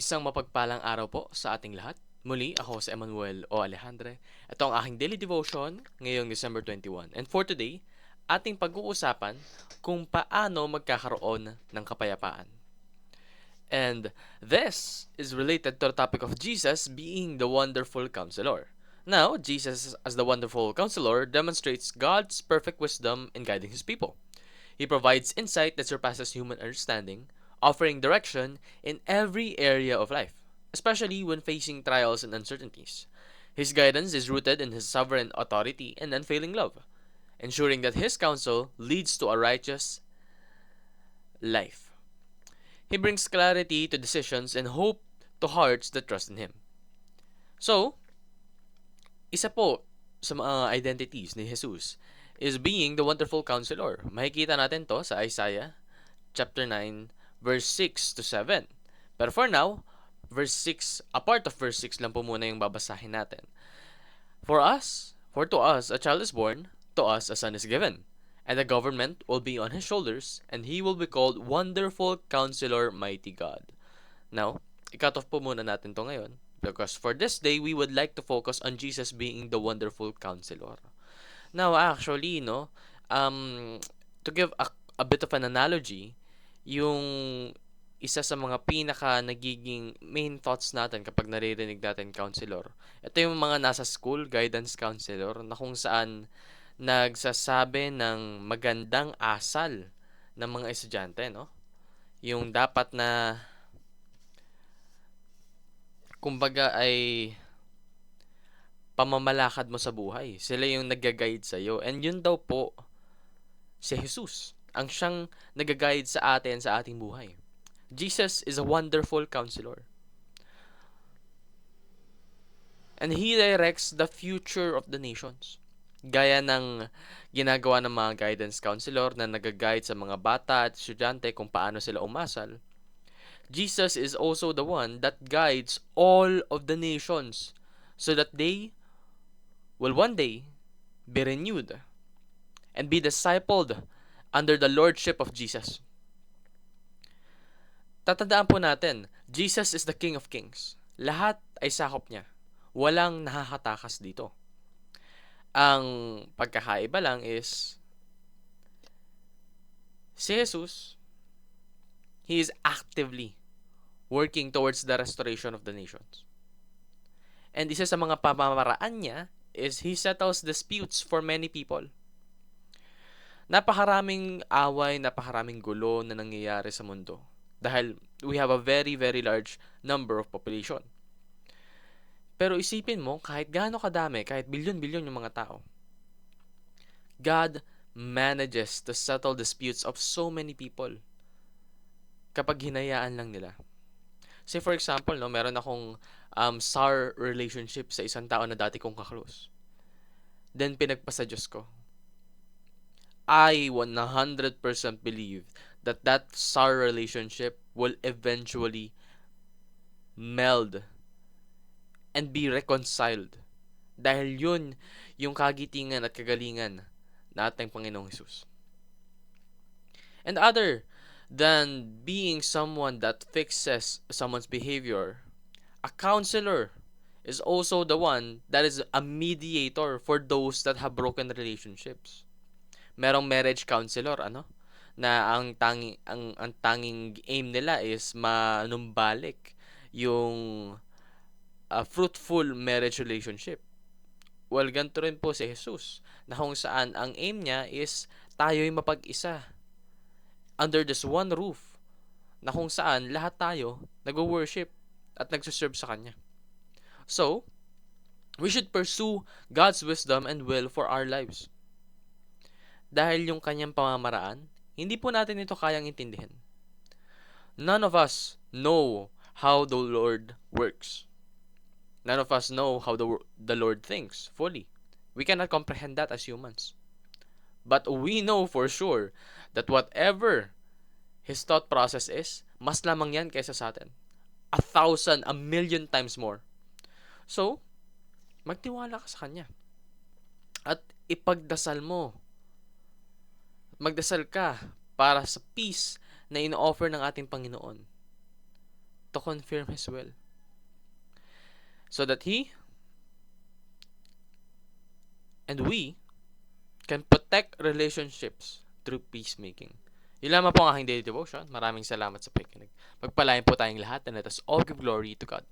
Isang mapagpalang araw po sa ating lahat. Muli, ako si Emmanuel o Alejandre. Ito ang aking daily devotion ngayong December 21. And for today, ating pag-uusapan kung paano magkakaroon ng kapayapaan. And this is related to the topic of Jesus being the wonderful counselor. Now, Jesus as the wonderful counselor demonstrates God's perfect wisdom in guiding his people. He provides insight that surpasses human understanding, offering direction in every area of life, especially when facing trials and uncertainties. His guidance is rooted in his sovereign authority and unfailing love, ensuring that his counsel leads to a righteous life. He brings clarity to decisions and hope to hearts that trust in him. So, isa po sa mga identities ni Jesus is being the wonderful counselor. Makikita natin to sa Isaiah chapter 9 verse 6 to 7. Pero for now, verse 6, a part of verse 6 lang po muna yung babasahin natin. For to us a child is born, to us a son is given, and the government will be on his shoulders, and he will be called Wonderful Counselor, Mighty God. Now, i-cut off po muna natin to ngayon because for this day, we would like to focus on Jesus being the wonderful counselor. Now, actually, no, to give a bit of an analogy, yung isa sa mga pinaka nagiging main thoughts natin kapag naririnig natin counselor. Ito yung mga nasa school, guidance counselor, na kung saan nagsasabi ng magandang asal ng mga estudyante, no? Yung dapat na kumbaga ay pamamalakad mo sa buhay. Sila yung nag-guide sa'yo. And yun daw po si Jesus. Ang siyang nag-guide sa atin sa ating buhay. Jesus is a wonderful counselor. And He directs the future of the nations. Gaya ng ginagawa ng mga guidance counselor na nag-guide sa mga bata at estudyante kung paano sila umasal. Jesus is also the one that guides all of the nations so that they will one day be renewed and be discipled under the lordship of Jesus. Tatandaan po natin, Jesus is the King of Kings. Lahat ay sakop niya. Walang nakakatakas dito. Ang pagkakaiba lang is, si Jesus, He is actively working towards the restoration of the nations. And isa sa mga pamamaraan niya is He settles disputes for many people. Napakaraming away, napakaraming gulo na nangyayari sa mundo. Dahil we have a very, very large number of population. Pero isipin mo, kahit gaano kadami, kahit bilyon-bilyon yung mga tao, God manages to settle disputes of so many people kapag hinayaan lang nila. Say for example, no, meron akong sour relationship sa isang tao na dati kong kaklose. Then pinagpasa Diyos ko. I 100% believe that sour relationship will eventually meld and be reconciled. Dahil yun yung kagitingan at kagalingan na ating Panginoong Jesus. And other than being someone that fixes someone's behavior, a counselor is also the one that is a mediator for those that have broken relationships. Merong marriage counselor, na ang tanging aim nila is manumbalik yung fruitful marriage relationship. Well, ganito rin po si Jesus, na kung saan ang aim niya is tayo'y mapag-isa under this one roof, na kung saan lahat tayo nag-worship at nagsuserve sa Kanya. So, we should pursue God's wisdom and will for our lives. Dahil yung Kanyang pamamaraan, hindi po natin ito kayang intindihin. None of us know how the Lord works. None of us know how the Lord thinks fully. We cannot comprehend that as humans. But we know for sure that whatever His thought process is, mas lamang yan kaysa sa atin. 1,000, 1,000,000 times more. So, magtiwala ka sa Kanya. At ipagdasal mo. Magdasal ka para sa peace na ino-offer ng ating Panginoon. to confirm His will, so that He and we can protect relationships through peacemaking. Yun lamang po ang aking daily devotion. Maraming salamat sa pakikinig. Pagpalain po tayong lahat and let us all give glory to God.